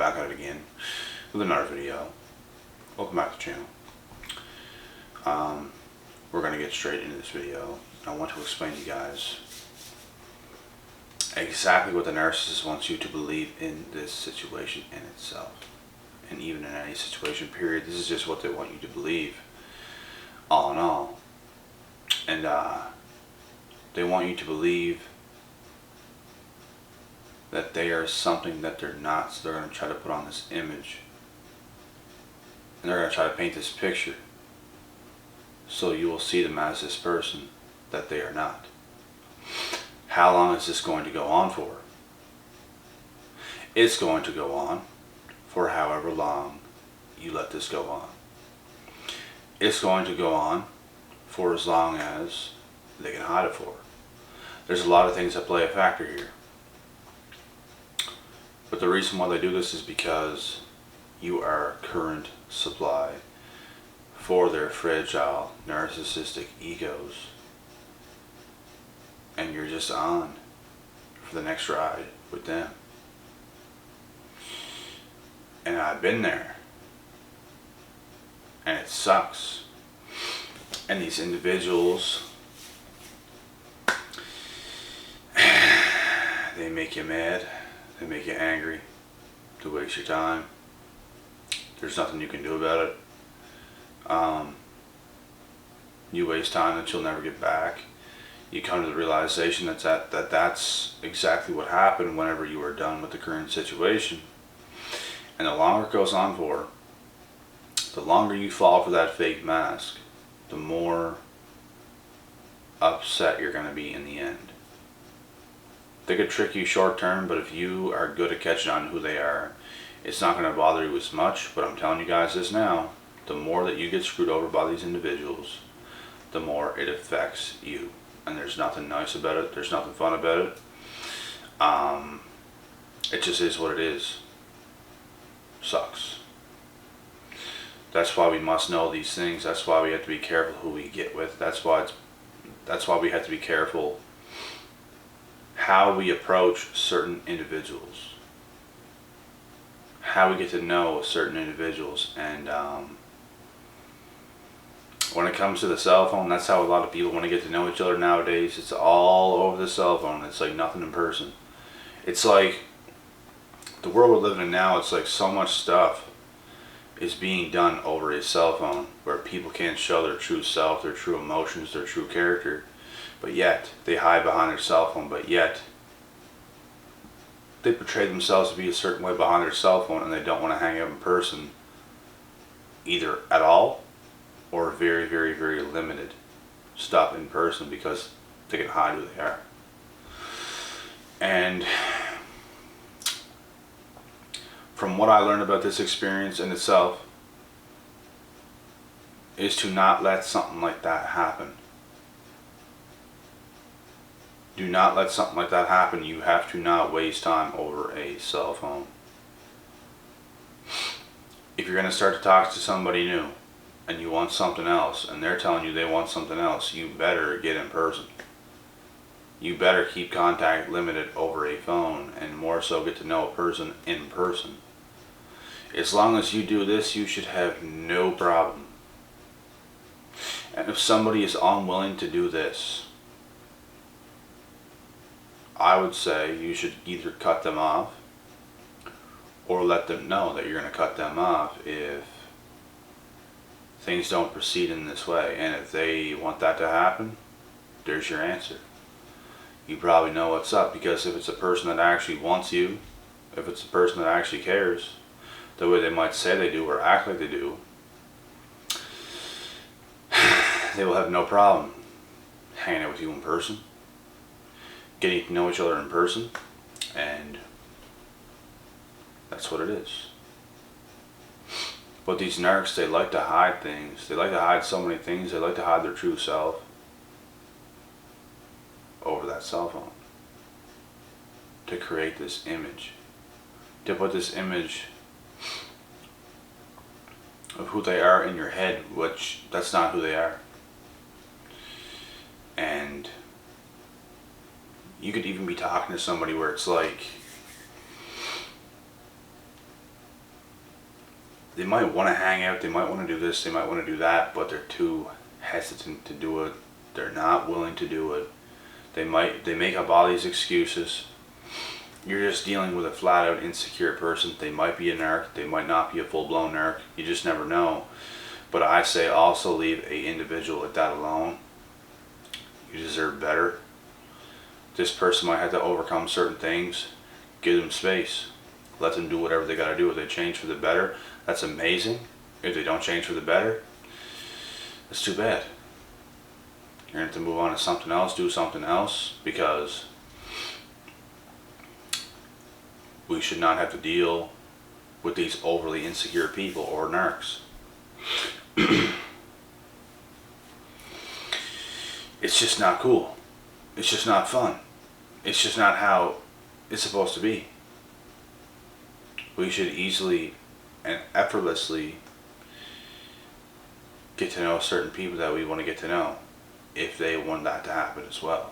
back at it again with another video. Welcome back to the channel. We're going to get straight into this video. I want to explain to you guys exactly what the narcissist wants you to believe in this situation in itself, and even in any situation period. This is just what they want you to believe, all in all. And they want you to believe that they are something that they're not. So they're going to try to put on this image, and they're going to try to paint this picture so you will see them as this person that they are not. How long is this going to go on for? It's going to go on for however long you let this go on. It's going to go on for as long as they can hide it for. There's a lot of things that play a factor here. But the reason why they do this is because you are current supply for their fragile narcissistic egos, and you're just on for the next ride with them. And I've been there, and it sucks. And these individuals, they make you mad, they make you angry, to waste your time. There's nothing you can do about it. You waste time that you'll never get back. You come to the realization that's exactly what happened whenever you are done with the current situation. And the longer it goes on for, the longer you fall for that fake mask, the more upset you're going to be in the end. They could trick you short term, but if you are good at catching on who they are, it's not going to bother you as much. But I'm telling you guys this now, the more that you get screwed over by these individuals, the more it affects you. And there's nothing nice about it. There's nothing fun about it. It just is what it is. Sucks. That's why we must know these things. That's why we have to be careful who we get with. That's why we have to be careful how we approach certain individuals, how we get to know certain individuals. And when it comes to the cell phone, that's how a lot of people want to get to know each other nowadays. It's all over the cell phone. It's like nothing in person. It's like the world we're living in now, it's like so much stuff is being done over a cell phone, where people can't show their true self, their true emotions, their true character, but yet they hide behind their cell phone, but yet they portray themselves to be a certain way behind their cell phone, and they don't want to hang out in person either at all, or very, very, very limited stuff in person, because they can hide who they are. And from what I learned about this experience in itself, is to not let something like that happen. Do not let something like that happen. You have to not waste time over a cell phone. If you're going to start to talk to somebody new, and you want something else, and they're telling you they want something else, you better get in person. You better keep contact limited over a phone, and more so get to know a person in person. As long as you do this, you should have no problem. And if somebody is unwilling to do this, I would say you should either cut them off, or let them know that you're going to cut them off if things don't proceed in this way. And if they want that to happen, there's your answer. You probably know what's up, because if it's a person that actually wants you, if it's a person that actually cares, the way they might say they do or act like they do, they will have no problem hanging out with you in person, getting to know each other in person, and that's what it is. But these narcs, they like to hide things. They like to hide so many things. They like to hide their true self over that cell phone, to create this image, to put this image of who they are in your head, which that's not who they are. And you could even be talking to somebody where it's like, they might want to hang out, they might want to do this, they might want to do that, but they're too hesitant to do it. They're not willing to do it. They make up all these excuses. You're just dealing with a flat out insecure person. They might be a narc, they might not be a full-blown narc. You just never know. But I say also leave a individual like that alone. You deserve better. This person might have to overcome certain things. Give them space. Let them do whatever they got to do. If they change for the better, that's amazing. If they don't change for the better, that's too bad. You're going to have to move on to something else, do something else, because we should not have to deal with these overly insecure people or narcs. It's just not cool. It's just not fun. It's just not how it's supposed to be. We should easily and effortlessly get to know certain people that we want to get to know, if they want that to happen as well.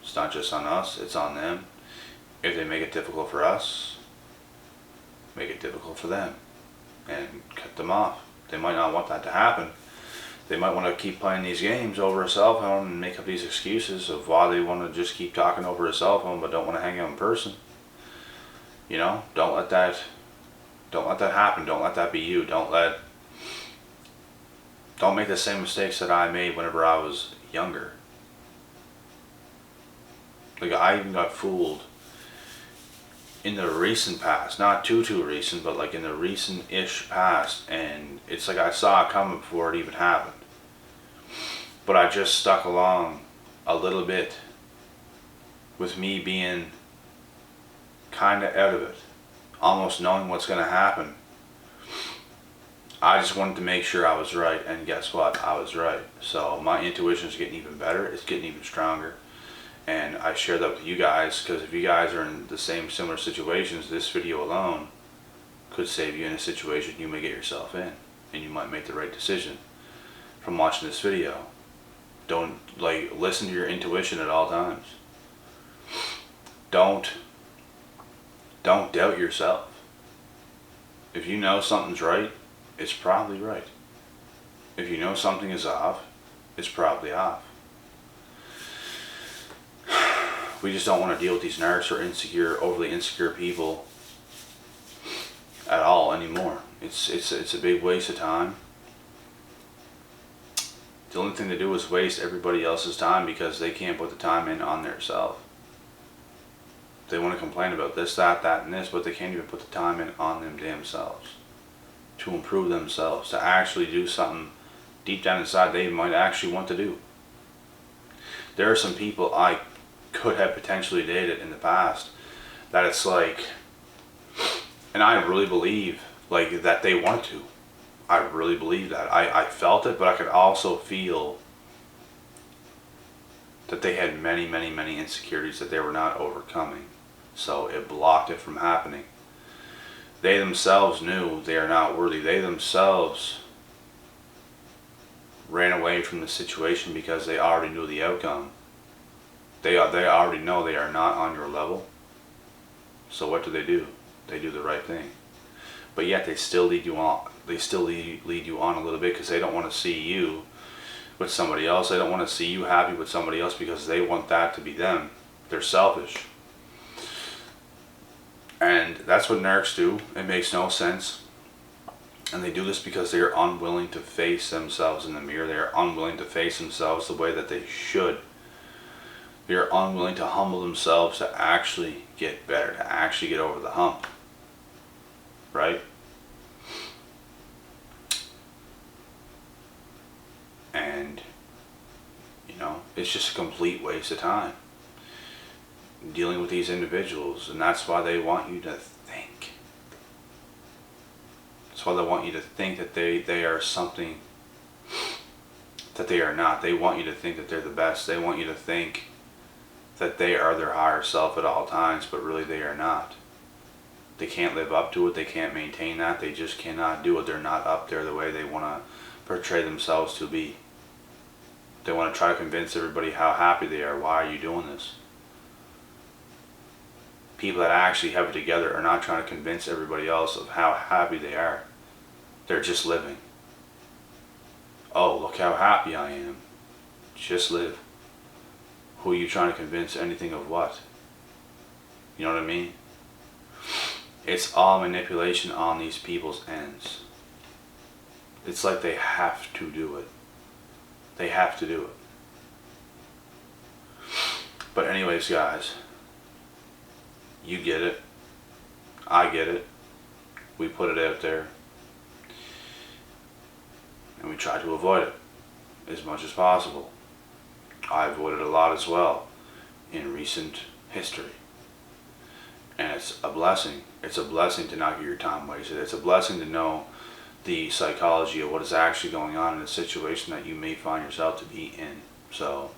It's not just on us, it's on them. If they make it difficult for us, make it difficult for them and cut them off. They might not want that to happen. They might want to keep playing these games over a cell phone and make up these excuses of why they want to just keep talking over a cell phone but don't want to hang out in person. You know, don't let that happen. Don't let that be you. Don't make the same mistakes that I made whenever I was younger. Like, I even got fooled in the recent past, not too recent, but like in the recent-ish past, and it's like I saw it coming before it even happened. But I just stuck along a little bit with me being kind of out of it, almost knowing what's going to happen. I just wanted to make sure I was right, and guess what? I was right. So my intuition is getting even better. It's getting even stronger. And I share that with you guys, because if you guys are in the same similar situations, this video alone could save you in a situation you may get yourself in, and you might make the right decision from watching this video. Don't, listen to your intuition at all times. Don't doubt yourself. If you know something's right, it's probably right. If you know something is off, it's probably off. We just don't want to deal with these narcs or overly insecure people at all anymore. It's a big waste of time. The only thing to do is waste everybody else's time because they can't put the time in on themselves. They want to complain about this, that, and this, but they can't even put the time in on them themselves to improve themselves, to actually do something deep down inside they might actually want to do. There are some people I could have potentially dated in the past that it's like, and I really believe that they want to. I really believe that. I felt it, but I could also feel that they had many insecurities that they were not overcoming. So it blocked it from happening. They themselves knew they are not worthy. They themselves ran away from the situation because they already knew the outcome. They already know they are not on your level. So what do? They do the right thing. But yet they still lead you on. They still lead you on a little bit because they don't want to see you with somebody else. They don't want to see you happy with somebody else because they want that to be them. They're selfish. And that's what narcs do. It makes no sense. And they do this because they are unwilling to face themselves in the mirror. They are unwilling to face themselves the way that they should. They are unwilling to humble themselves to actually get better, to actually get over the hump. Right? And, it's just a complete waste of time dealing with these individuals, and that's why they want you to think. That's why they want you to think that they are something that they are not. They want you to think that they're the best. They want you to think that they are their higher self at all times, but really they are not. They can't live up to it. They can't maintain that. They just cannot do it. They're not up there the way they want to portray themselves to be. They want to try to convince everybody how happy they are. Why are you doing this? People that actually have it together are not trying to convince everybody else of how happy they are. They're just living. Oh, look how happy I am. Just live. Who are you trying to convince anything of what? You know what I mean? It's all manipulation on these people's ends. It's like they have to do it. They have to do it. But anyways, guys, you get it. I get it. We put it out there. And we try to avoid it as much as possible. I avoided a lot as well in recent history. And it's a blessing. It's a blessing to not get your time wasted. It's a blessing to know the psychology of what is actually going on in a situation that you may find yourself to be in. So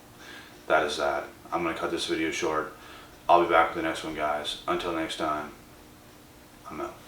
that is that. I'm going to cut this video short. I'll be back with the next one, guys. Until next time, I'm out.